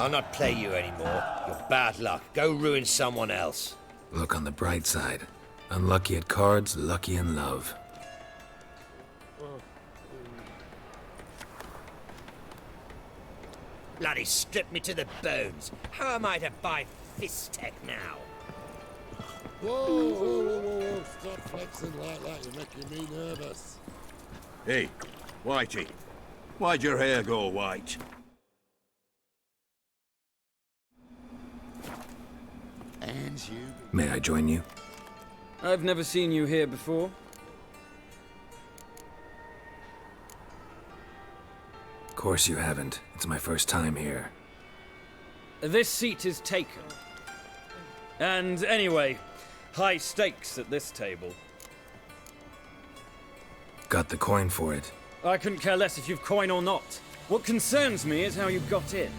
I'll not play you anymore. You're bad luck. Go ruin someone else. Look on the bright side. Unlucky at cards, lucky in love. Bloody stripped me to the bones. How am I to buy fist tech now? Whoa. Stop flexing like that. You're making me nervous. Hey, Whitey. Why'd your hair go white? And you. May I join you? I've never seen you here before. Of course you haven't. It's my first time here. This seat is taken. And anyway, high stakes at this table. Got the coin for it. I couldn't care less if you've coin or not. What concerns me is how you got in.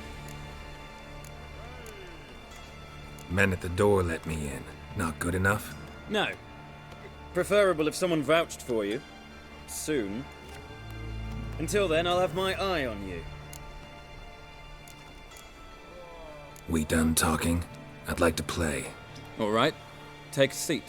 Men at the door let me in. Not good enough? No. Preferable if someone vouched for you. Soon. Until then, I'll have my eye on you. We done talking? I'd like to play. All right. Take a seat.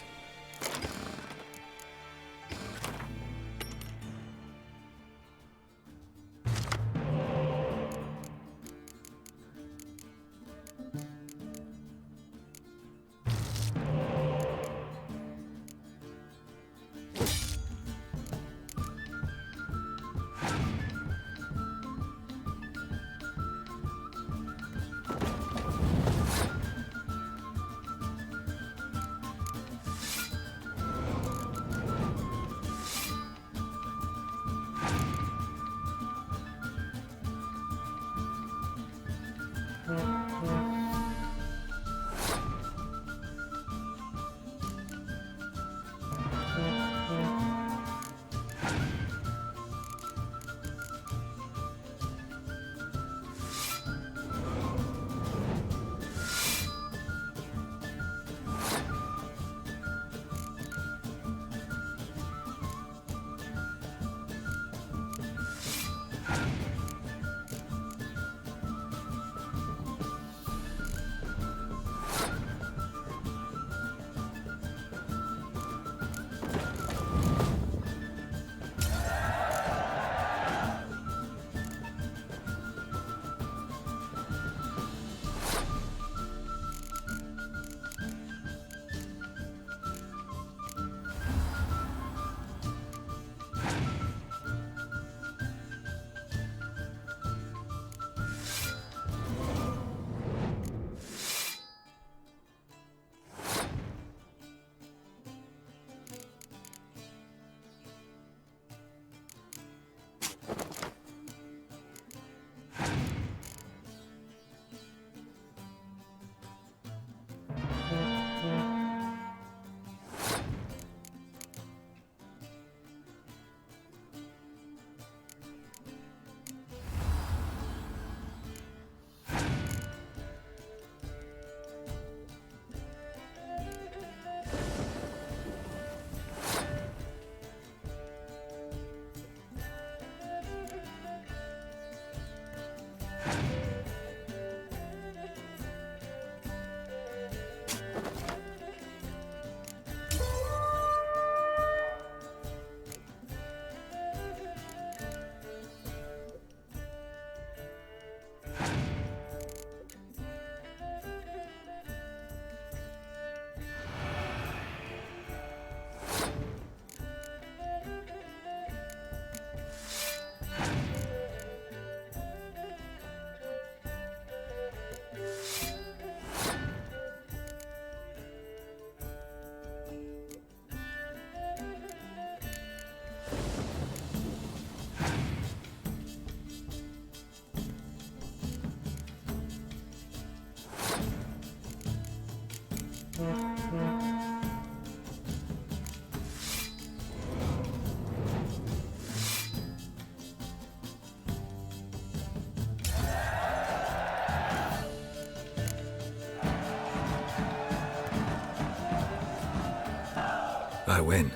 I win.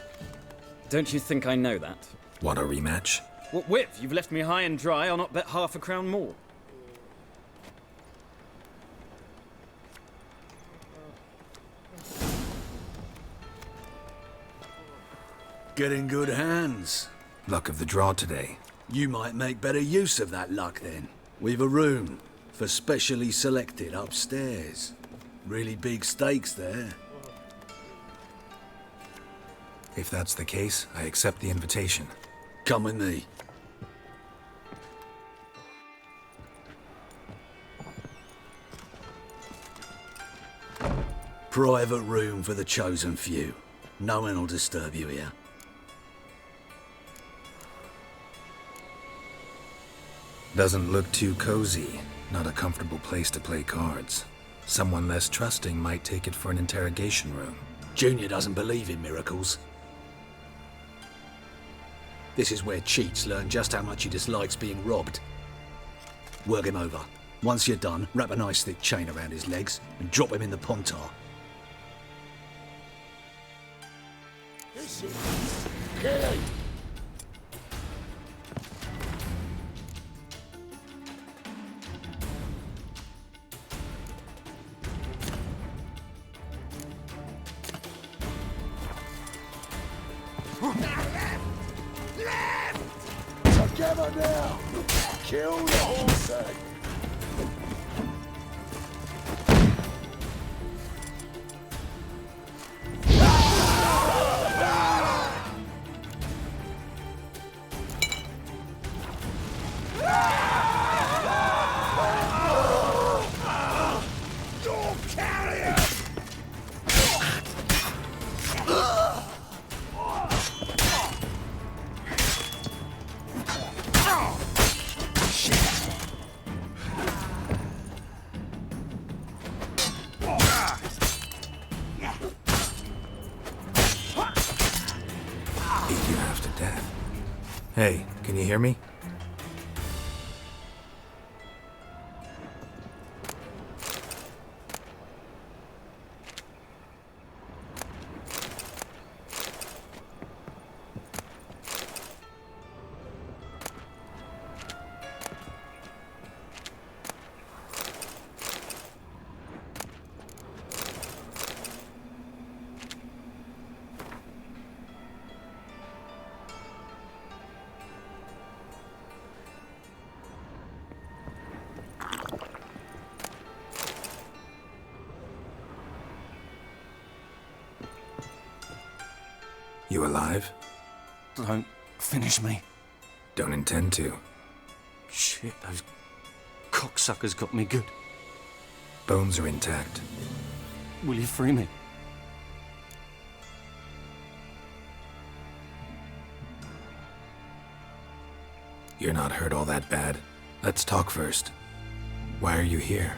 Don't you think I know that? Want a rematch? What with? You've left me high and dry. I'll not bet half a crown more. get in good hands. Luck of the draw today. You might make better use of that luck then. We've a room for specially selected upstairs. Really big stakes there. If that's the case, I accept the invitation. Come with me. Private room for the chosen few. No one will disturb you here. Doesn't look too cozy. Not a comfortable place to play cards. Someone less trusting might take it for an interrogation room. Junior doesn't believe in miracles. This is where cheats learn just how much he dislikes being robbed. Work him over. Once you're done, wrap a nice thick chain around his legs and drop him in the pontar. This is Kelly. Together now! Kill the horse! Beat you half to death. Hey, can you hear me? You alive? Don't finish me. Don't intend to. Shit, those cocksuckers got me good. Bones are intact. Will you free me? You're not hurt all that bad. Let's talk first. Why are you here?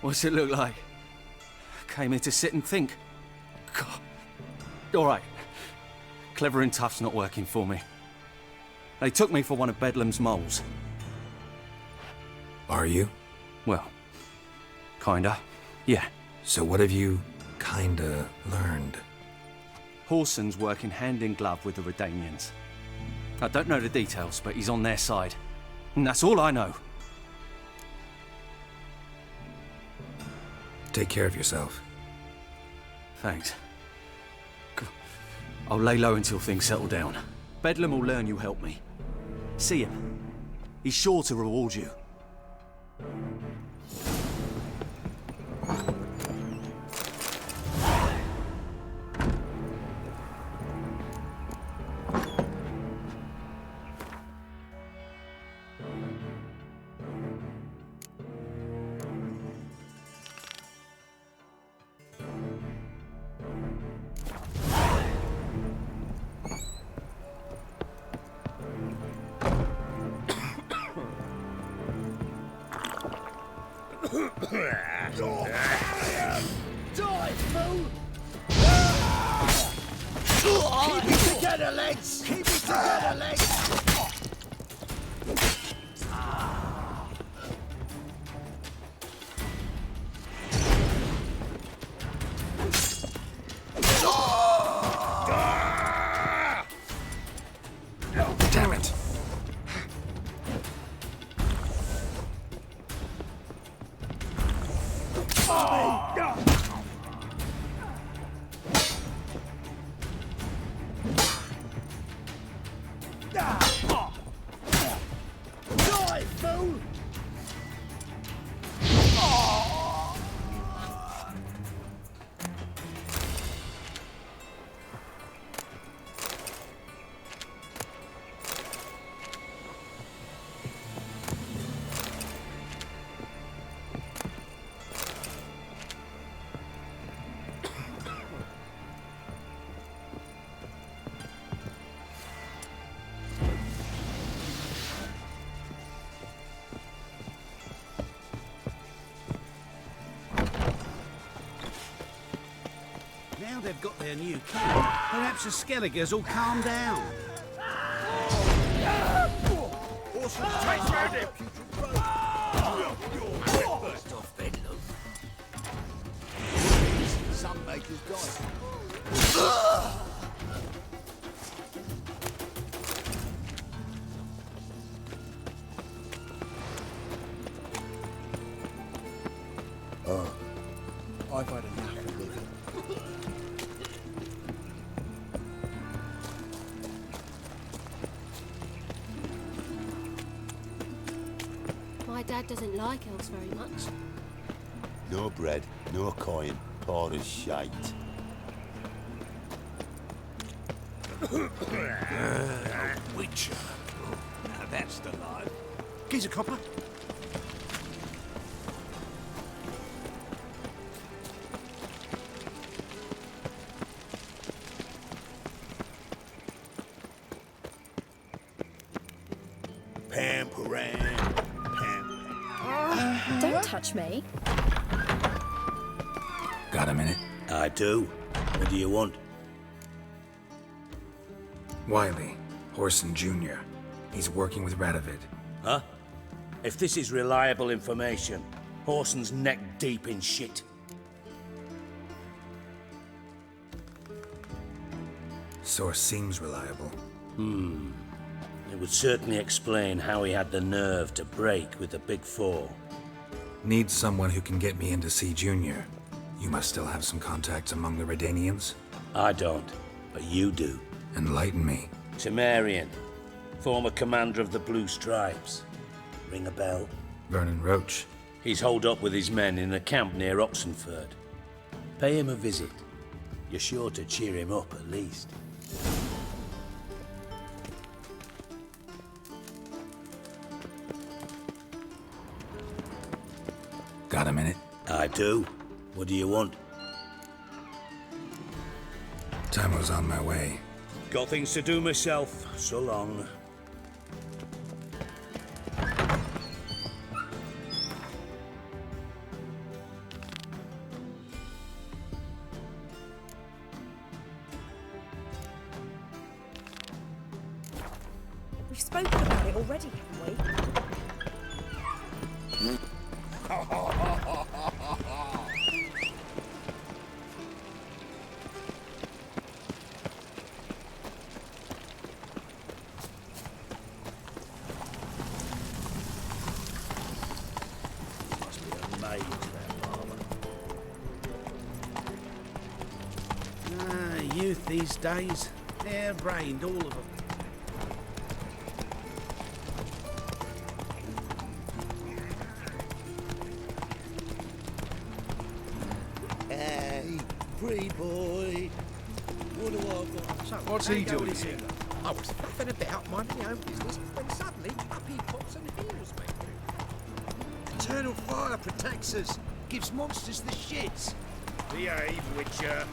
What's it look like? Came here to sit and think. God. All right. Clever and tough's not working for me. They took me for one of Bedlam's moles. Are you? Well, kinda. Yeah. So what have you kinda learned? Horson's working hand in glove with the Redanians. I don't know the details, but he's on their side. And that's all I know. Take care of yourself. Thanks. I'll lay low until things settle down. Bedlam will learn you helped me. See him. He's sure to reward you. Die, fool! Keep it together, lads! Keep it together, lads! Damn it. Die, fool! Now they've got their new camp, perhaps the Skelligers will calm down. Some makers die. I've had enough of living. My dad doesn't like elves very much. No bread, no coin, poor as shite. Witcher. Now that's the life. Gives a copper. Pamperan. Don't touch me. Got a minute? I do. What do you want? Wiley, Horson Jr. He's working with Radovid. Huh? If this is reliable information, Horson's neck deep in shit. Source seems reliable. It would certainly explain how he had the nerve to break with the Big Four. Need someone who can get me in to see Junior. You must still have some contacts among the Redanians. I don't, but you do. Enlighten me. Temerian, former commander of the Blue Stripes. Ring a bell? Vernon Roach. He's holed up with his men in a camp near Oxenford. Pay him a visit. You're sure to cheer him up at least. Got a minute? I do. What do you want? Tamo's on my way. Got things to do myself. So long. We've spoken about it already, haven't we? Must be a maid, that barber. Youth these days. Hair-brained, all of them. Hey, free boy. What do I want? So, What's he doing here? I was faffing about minding my own business when suddenly up he pops and heals me. Eternal fire protects us. Gives monsters the shits. Behave, Witcher.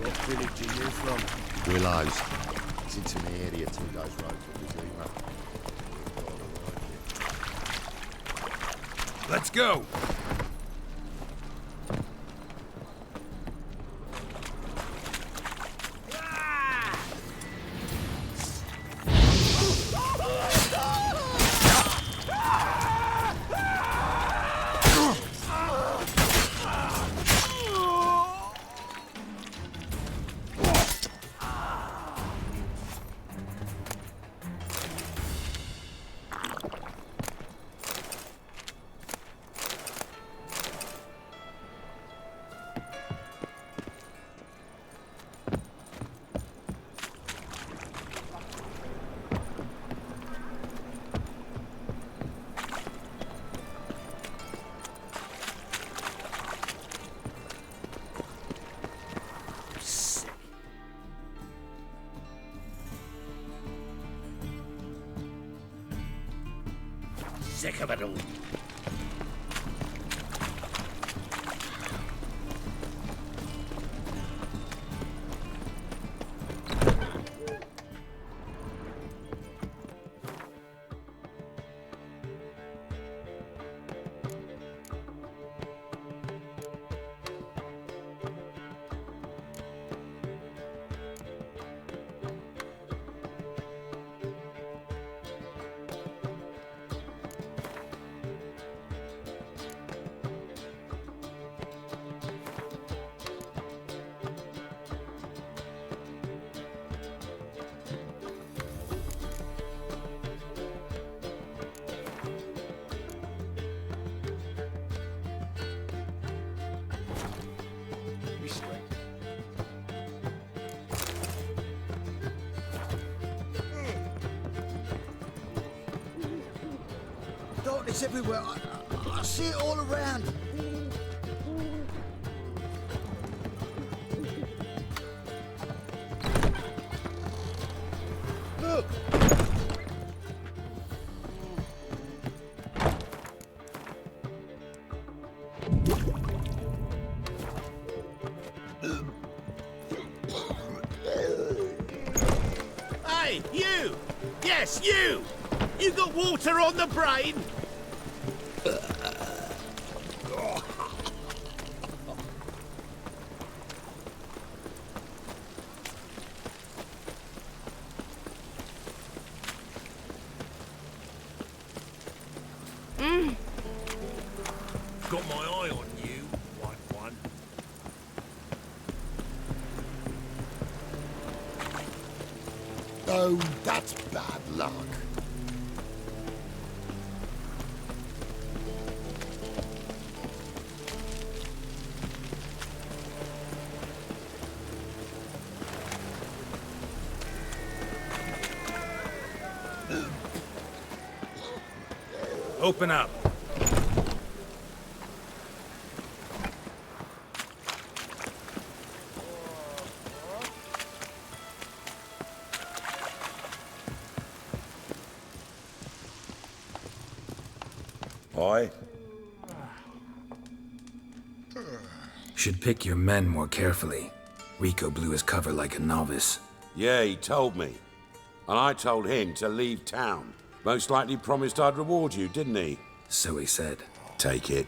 What village are you from? Willows. It's into the area 2 days road to Zima. Let's go. sick of it all. Darkness everywhere. I see it all around. Look! Hey, you! Yes, you! You got water on the brain? Got my eye on you, white one. Oh, that's bad luck. Open up. Aye? Should pick your men more carefully. Rico blew his cover like a novice. Yeah, he told me. And I told him to leave town. Most likely promised I'd reward you, didn't he? So he said. Take it.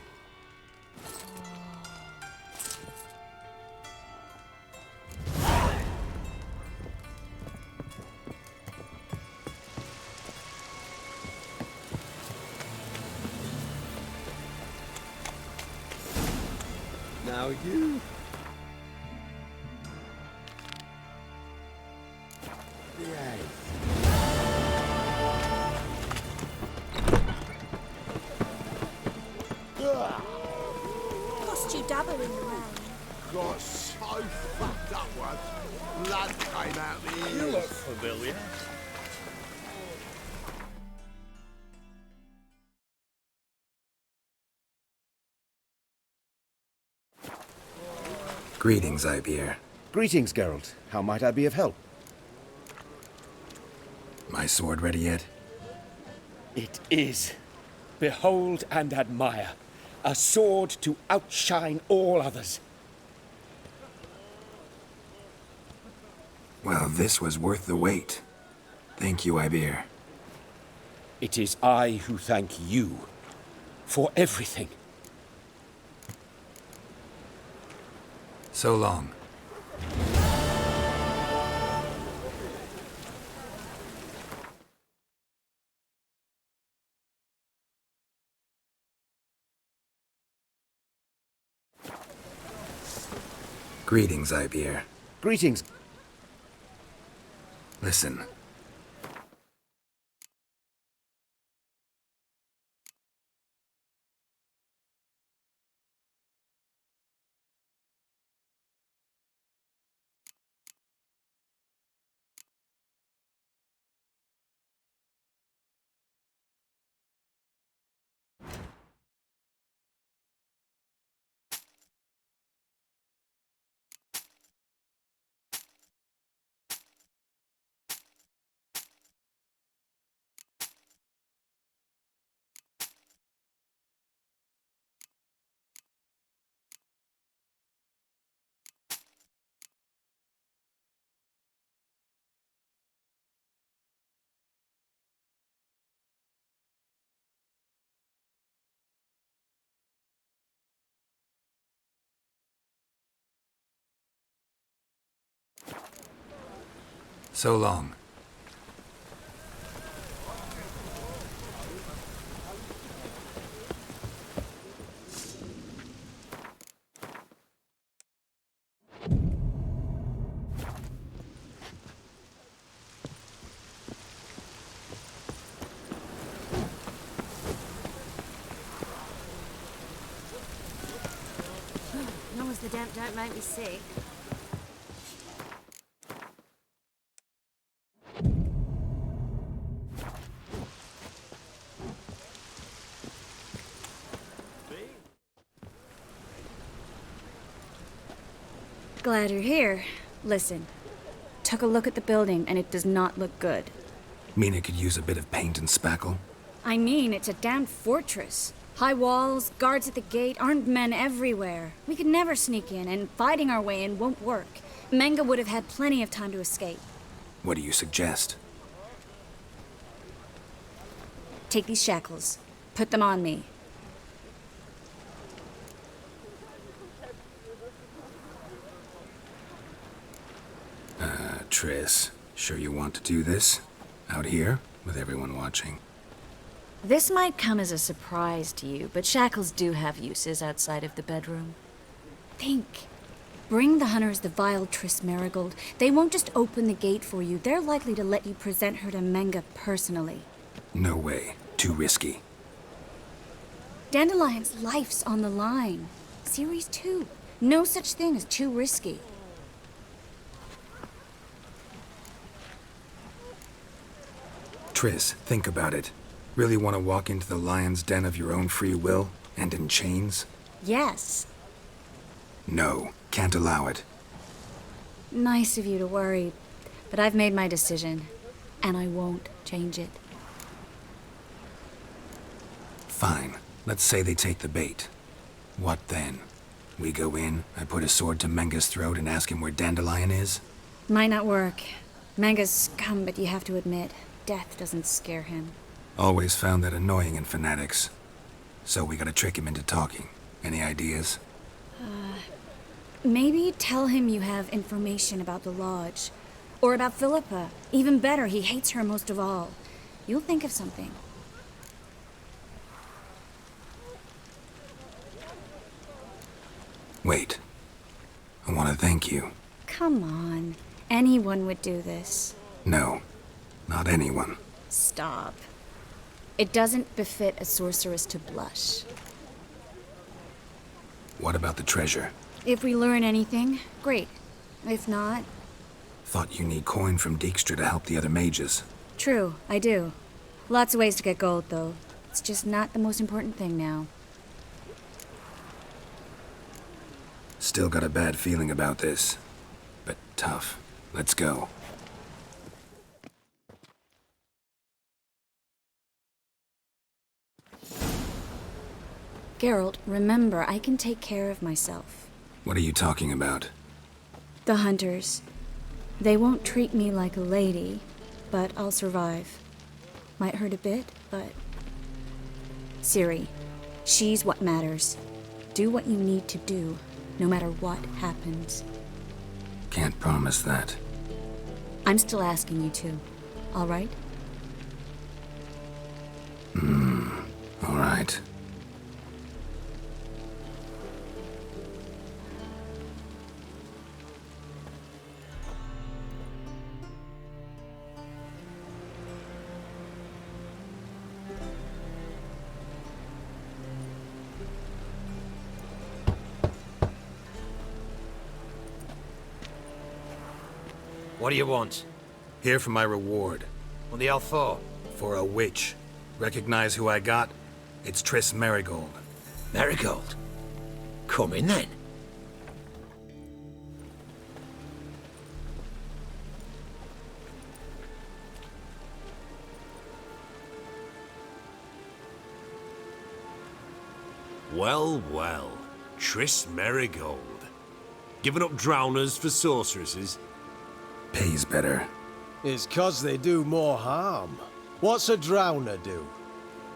Now you. Lost you dabble in the rain. Got so fucked up once. Blood came out the ears. You look familiar. Greetings, Ibeer. Greetings, Geralt. How might I be of help? My sword ready yet? It is. Behold and admire. A sword to outshine all others. Well, this was worth the wait. Thank you, Ibeer. It is I who thank you for everything. So long. Greetings, Ibeer. Greetings. Listen, So long. As long as the damp don't make me sick. Glad you're here. Listen, took a look at the building and it does not look good. Mean it could use a bit of paint and spackle? I mean, it's a damn fortress. High walls, guards at the gate, armed men everywhere. We could never sneak in, and fighting our way in won't work. Menga would have had plenty of time to escape. What do you suggest? Take these shackles. Put them on me. Triss, sure you want to do this? Out here, with everyone watching? This might come as a surprise to you, but shackles do have uses outside of the bedroom. Think. Bring the hunters the vile Triss Merigold. They won't just open the gate for you. They're likely to let you present her to Menga personally. No way. Too risky. Dandelion's life's on the line. Series 2. No such thing as too risky. Triss, think about it. Really want to walk into the lion's den of your own free will, and in chains? Yes. No, can't allow it. Nice of you to worry, but I've made my decision, and I won't change it. Fine. Let's say they take the bait. What then? We go in, I put a sword to Menga's throat and ask him where Dandelion is? Might not work. Menga's scum, but you have to admit, death doesn't scare him. Always found that annoying in fanatics. So we gotta trick him into talking. Any ideas? Maybe tell him you have information about the Lodge. Or about Philippa. Even better, he hates her most of all. You'll think of something. Wait. I want to thank you. Come on. Anyone would do this. No. Not anyone. Stop. It doesn't befit a sorceress to blush. What about the treasure? If we learn anything, great. If not... Thought you need coin from Dijkstra to help the other mages. True, I do. Lots of ways to get gold, though. It's just not the most important thing now. Still got a bad feeling about this. But tough. Let's go. Geralt, remember, I can take care of myself. What are you talking about? The hunters. They won't treat me like a lady, but I'll survive. Might hurt a bit, but... Ciri, she's what matters. Do what you need to do, no matter what happens. Can't promise that. I'm still asking you to, all right? All right. What do you want? Here for my reward. What the hell for? For a witch. Recognize who I got? It's Triss Merigold. Merigold? Come in then. Well, well. Triss Merigold. Giving up drowners for sorceresses? Pays better. It's 'cause they do more harm. What's a drowner do?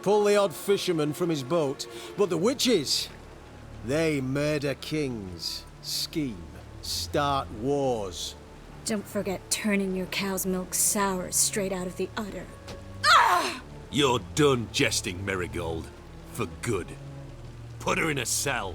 Pull the odd fisherman from his boat. But the witches, they murder kings, scheme, start wars. Don't forget turning your cow's milk sour straight out of the udder. You're done jesting, Marigold. For good. Put her in a cell.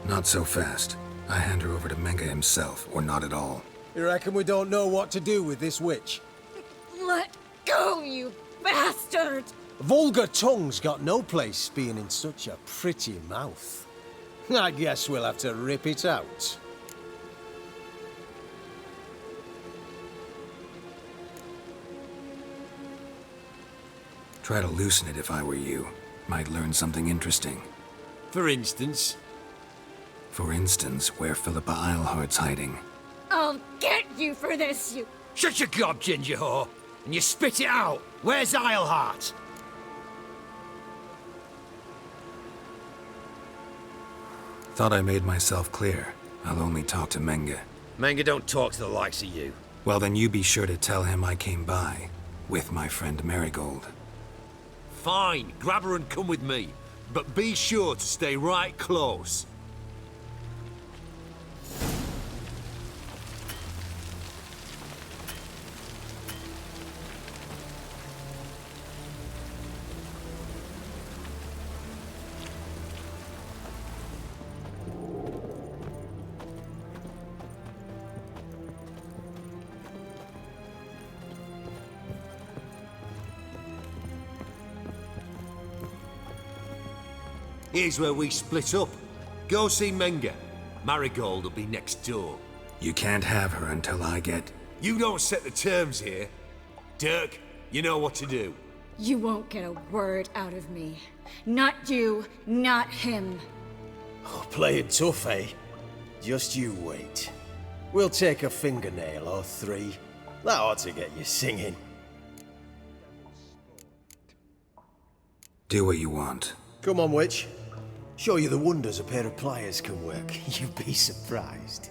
Not so fast. I hand her over to Menge himself, or not at all. You reckon we don't know what to do with this witch? Let go, you bastard! Vulgar tongue's got no place being in such a pretty mouth. I guess we'll have to rip it out. Try to loosen it if I were you. Might learn something interesting. For instance? For instance, where Philippa Eilhart's hiding. I'll get you for this, you... Shut your gob, ginger whore, and you spit it out. Where's Eilhart? Thought I made myself clear. I'll only talk to Menge. Menge don't talk to the likes of you. Well, then you be sure to tell him I came by. With my friend Marigold. Fine, grab her and come with me. But be sure to stay right close. Here's where we split up. Go see Menge. Marigold will be next door. You can't have her until I get... You don't set the terms here. Dirk, you know what to do. You won't get a word out of me. Not you, not him. Oh, playing tough, eh? Just you wait. We'll take a fingernail or three. That ought to get you singing. Do what you want. Come on, witch. Show you the wonders a pair of pliers can work. You'd be surprised.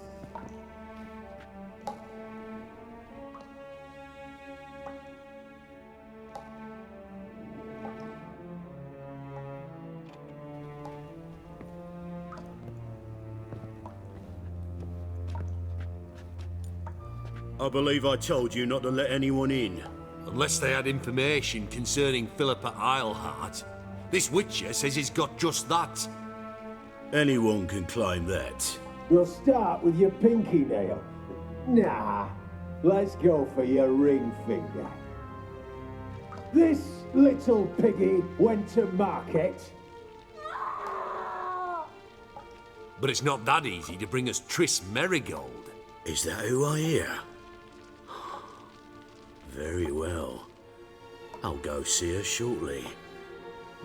I believe I told you not to let anyone in. Unless they had information concerning Philippa Eilhart. This Witcher says he's got just that. Anyone can claim that. We'll start with your pinky nail. Nah, let's go for your ring finger. This little piggy went to market. But it's not that easy to bring us Triss Merigold. Is that who I hear? Very well. I'll go see her shortly.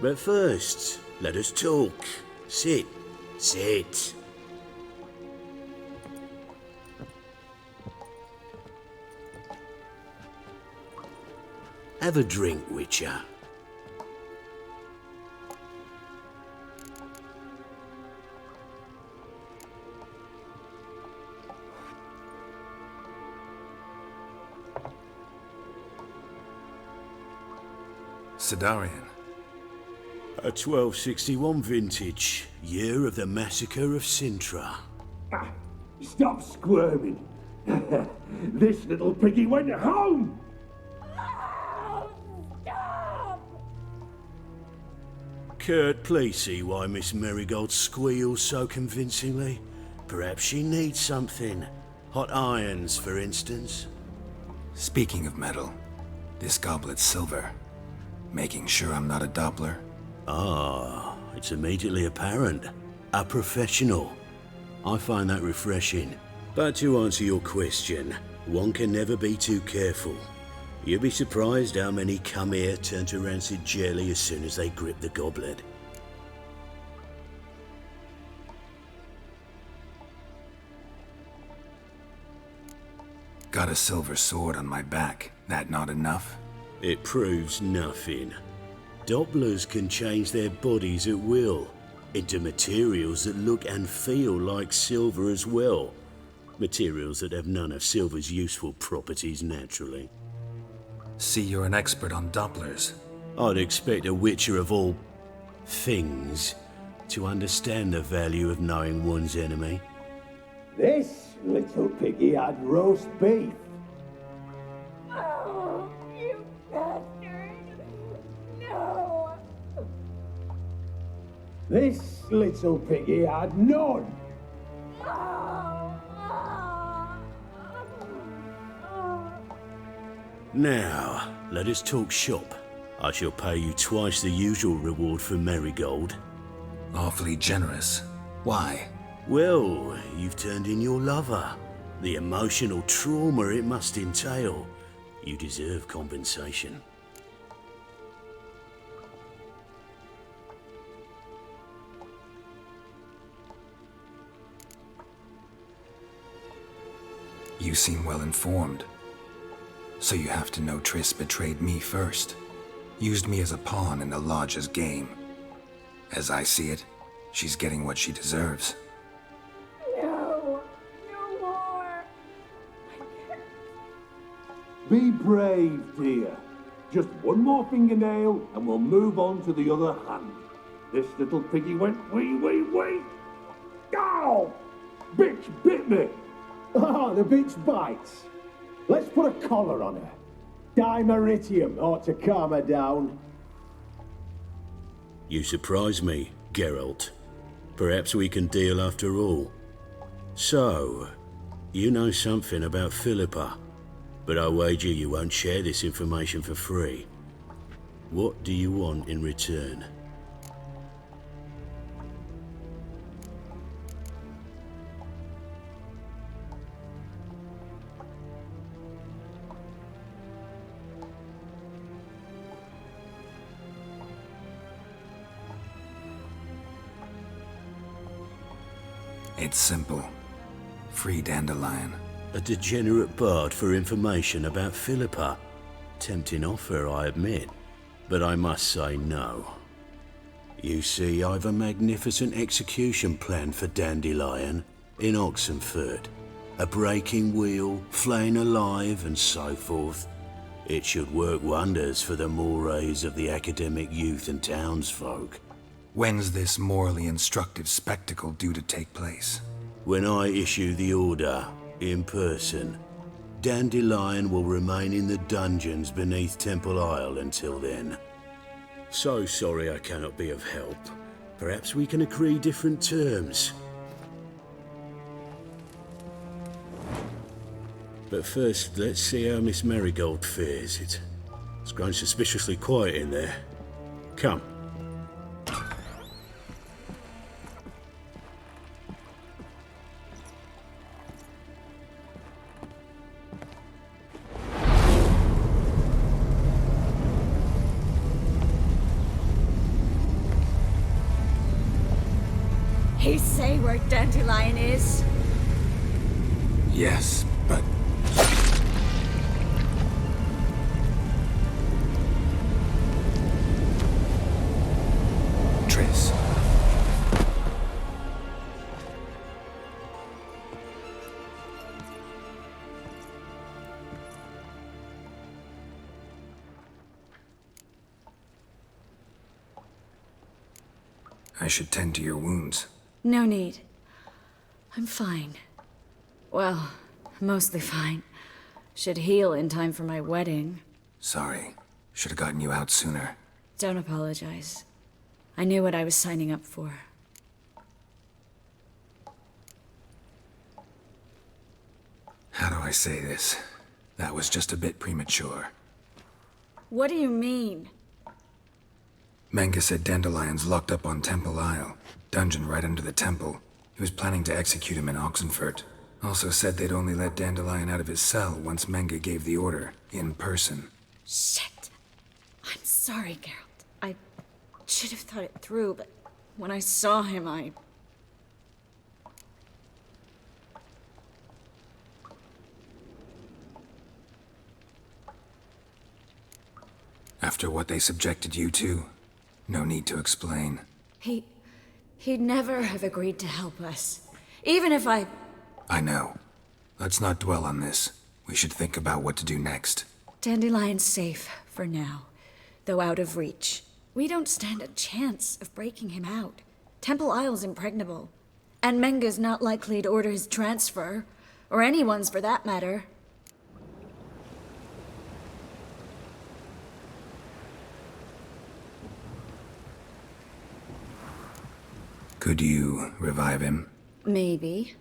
But first, let us talk. Sit. Sit. Have a drink, Witcher. Sidarian. A 1261 vintage, year of the massacre of Sintra. Stop squirming. This little piggy went home! Kurt, please see why Miss Marigold squeals so convincingly. Perhaps she needs something. Hot irons, for instance. Speaking of metal, this goblet's silver. Making sure I'm not a Doppler? Ah, it's immediately apparent. A professional. I find that refreshing. But to answer your question, one can never be too careful. You'd be surprised how many come here turn to rancid jelly as soon as they grip the goblet. Got a silver sword on my back. That not enough? It proves nothing. Dopplers can change their bodies at will, into materials that look and feel like silver as well. Materials that have none of silver's useful properties naturally. See, you're an expert on Dopplers. I'd expect a witcher of all things to understand the value of knowing one's enemy. This little piggy had roast beef. Oh, you bastard! No! This little piggy had none. Now, let us talk shop. I shall pay you twice the usual reward for Marigold. Awfully generous. Why? Well, you've turned in your lover. The emotional trauma it must entail. You deserve compensation. You seem well informed. So you have to know Triss betrayed me first. Used me as a pawn in the Lodge's game. As I see it, she's getting what she deserves. No! No more! Be brave, dear. Just one more fingernail and we'll move on to the other hand. This little piggy went wee. Ow! Bitch bit me! Ah, the bitch bites. Let's put a collar on her. Dimeritium ought to calm her down. You surprise me, Geralt. Perhaps we can deal after all. So, you know something about Philippa, but I wager you won't share this information for free. What do you want in return? It's simple. Free Dandelion. A degenerate bard for information about Philippa. Tempting offer, I admit, but I must say no. You see, I've a magnificent execution plan for Dandelion in Oxenford. A breaking wheel, flaying alive, and so forth. It should work wonders for the mores of the academic youth and townsfolk. When's this morally instructive spectacle due to take place? When I issue the order, in person. Dandelion will remain in the dungeons beneath Temple Isle until then. So sorry I cannot be of help. Perhaps we can agree different terms. But first, let's see how Miss Marigold fares. It's grown suspiciously quiet in there. Come. He say where Dandelion is? Yes, but... Triss. I should tend to your wounds. No need. I'm fine. Well, mostly fine. Should heal in time for my wedding. Sorry. Should have gotten you out sooner. Don't apologize. I knew what I was signing up for. How do I say this? That was just a bit premature. What do you mean? Menge said Dandelion's locked up on Temple Isle. Dungeon right under the temple. He was planning to execute him in Oxenfurt. Also said they'd only let Dandelion out of his cell once Menge gave the order, in person. Shit. I'm sorry, Geralt. I should have thought it through, but when I saw him, After what they subjected you to, no need to explain. He'd never have agreed to help us. Even if I know. Let's not dwell on this. We should think about what to do next. Dandelion's safe, for now. Though out of reach. We don't stand a chance of breaking him out. Temple Isle's impregnable. And Menge's not likely to order his transfer. Or anyone's, for that matter. Could you revive him? Maybe.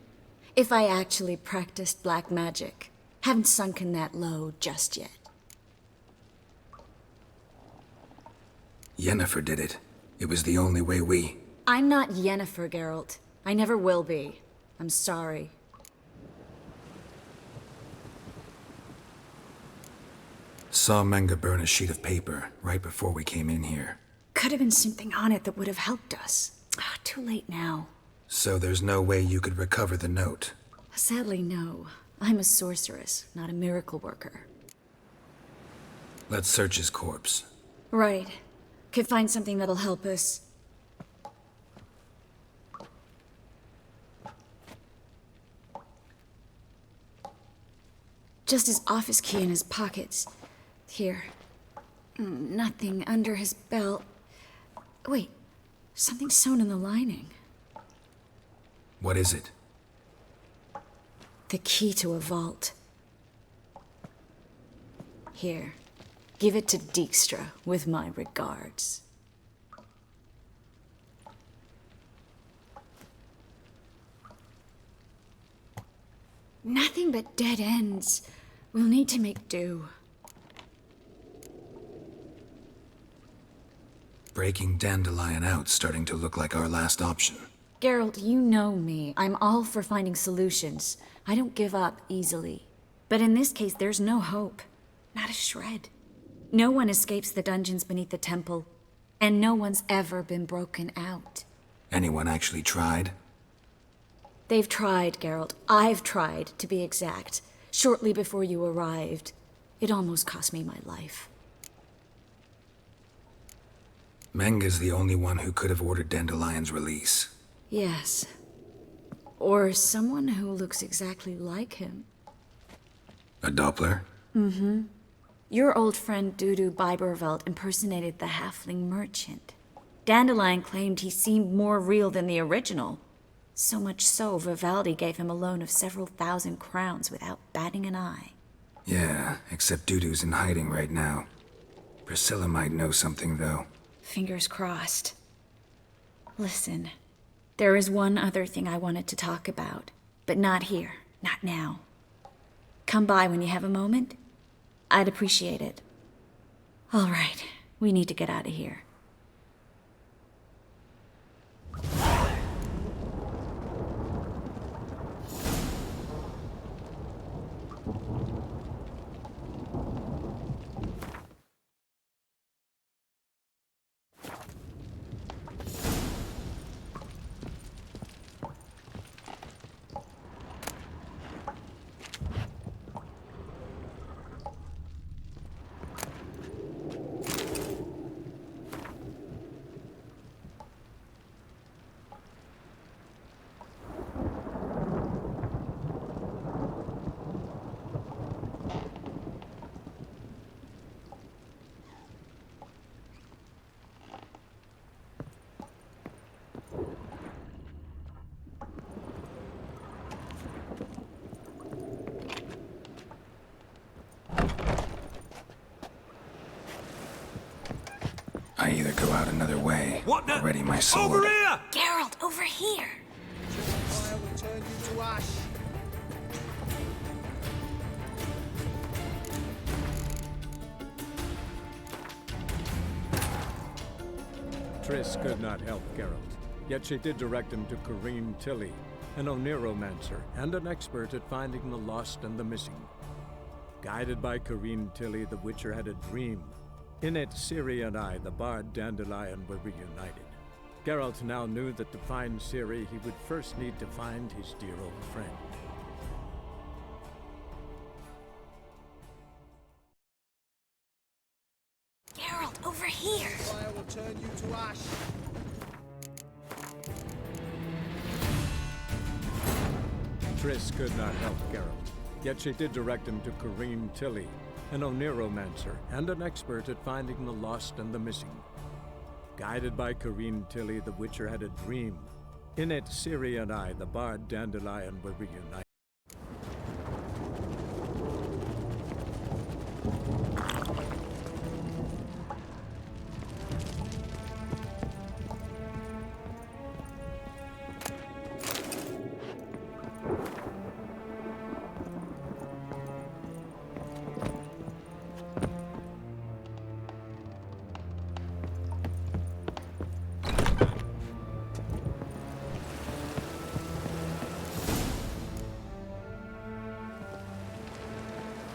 If I actually practiced black magic. Haven't sunken that low just yet. Yennefer did it. It was the only way we... I'm not Yennefer, Geralt. I never will be. I'm sorry. Saw Menge burn a sheet of paper right before we came in here. Could have been something on it that would have helped us. Too late now. So there's no way you could recover the note? Sadly, no. I'm a sorceress, not a miracle worker. Let's search his corpse. Right. Could find something that'll help us. Just his office key in his pockets. Here. Nothing under his belt. Wait. Something sewn in the lining. What is it? The key to a vault. Here. Give it to Dijkstra, with my regards. Nothing but dead ends. We'll need to make do. Breaking Dandelion out's starting to look like our last option. Geralt, you know me. I'm all for finding solutions. I don't give up easily. But in this case, there's no hope. Not a shred. No one escapes the dungeons beneath the temple. And no one's ever been broken out. Anyone actually tried? They've tried, Geralt. I've tried, to be exact. Shortly before you arrived. It almost cost me my life. Menge's the only one who could have ordered Dandelion's release. Yes. Or someone who looks exactly like him. A Doppler? Mm-hmm. Your old friend Dudu Biberveld impersonated the halfling merchant. Dandelion claimed he seemed more real than the original. So much so, Vivaldi gave him a loan of several thousand crowns without batting an eye. Yeah, except Dudu's in hiding right now. Priscilla might know something, though. Fingers crossed. Listen, there is one other thing I wanted to talk about, but not here, not now. Come by when you have a moment. I'd appreciate it. All right, we need to get out of here. another way. What the? Already my sword. Over here! Geralt, over here! Fire will turn you to ash. Triss could not help Geralt, yet she did direct him to Corrine Tilly, an Oniromancer and an expert at finding the lost and the missing. Guided by Corrine Tilly, the Witcher had a dream. In it, Ciri and I, the bard Dandelion, were reunited. Geralt now knew that to find Ciri, he would first need to find his dear old friend. Geralt, over here! Fire will turn you to ash. Triss could not help Geralt, yet she did direct him to Corrine Tilly, an Oniromancer and an expert at finding the lost and the missing. Guided by Corrine Tilly, the Witcher had a dream. In it, Ciri and I, the bard Dandelion, were reunited.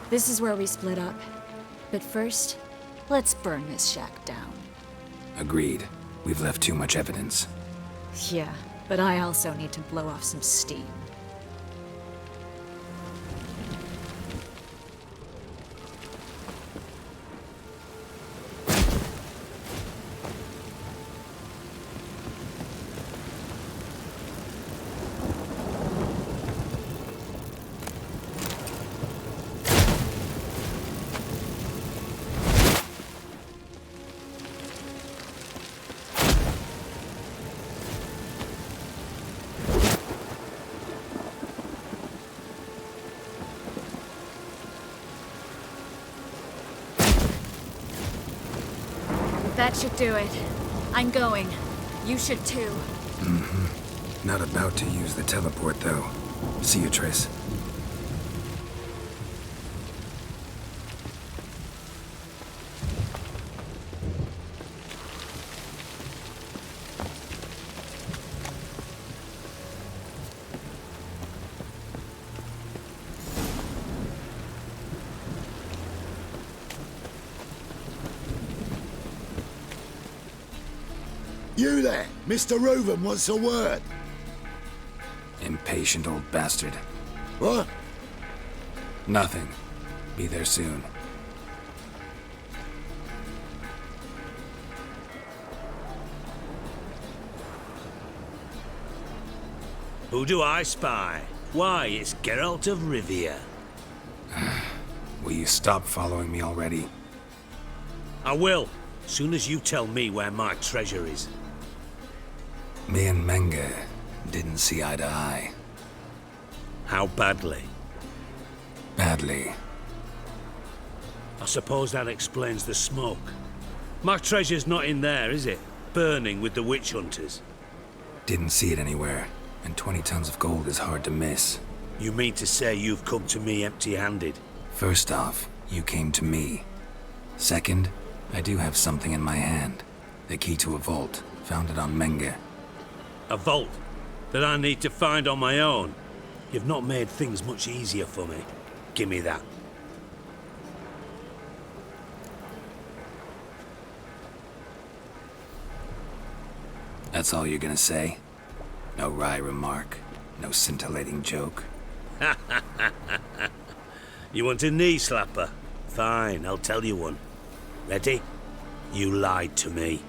This is where we split up. But first, let's burn this shack down. Agreed. We've left too much evidence. Yeah, but I also need to blow off some steam. That should do it. I'm going. You should too. Mm-hmm. Not about to use the teleport, though. See you, Triss. You there! Mr. Reuven wants a word. Impatient old bastard. What? Nothing. Be there soon. Who do I spy? Why, it's Geralt of Rivia. Will you stop following me already? I will, soon as you tell me where my treasure is. Me and Menge didn't see eye to eye. How badly? Badly. I suppose that explains the smoke. My treasure's not in there, is it? Burning with the witch hunters. Didn't see it anywhere, and 20 tons of gold is hard to miss. You mean to say you've come to me empty-handed? First off, you came to me. Second, I do have something in my hand. The key to a vault, found it on Menge. A vault that I need to find on my own. You've not made things much easier for me. Give me that. That's all you're gonna say? No wry remark? No scintillating joke? You want a knee slapper? Fine, I'll tell you one. Ready? You lied to me.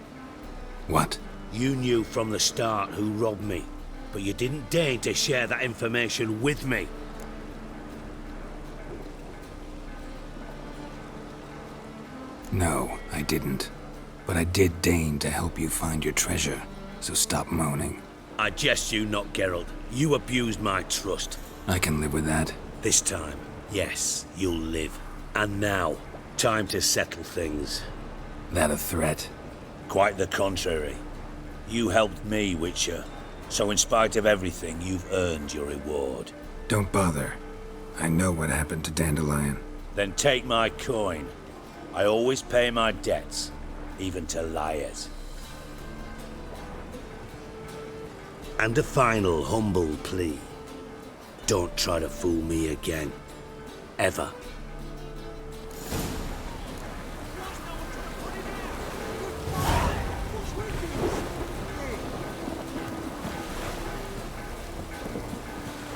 What? You knew from the start who robbed me, but you didn't deign to share that information with me. No, I didn't. But I did deign to help you find your treasure, so stop moaning. I jest you not, Geralt. You abused my trust. I can live with that. This time, yes, you'll live. And now, time to settle things. That a threat? Quite the contrary. You helped me, Witcher. So in spite of everything, you've earned your reward. Don't bother. I know what happened to Dandelion. Then take my coin. I always pay my debts, even to liars. And a final humble plea. Don't try to fool me again. Ever.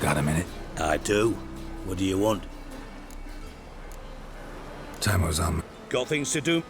Got a minute? I do. What do you want? Time was on. Got things to do?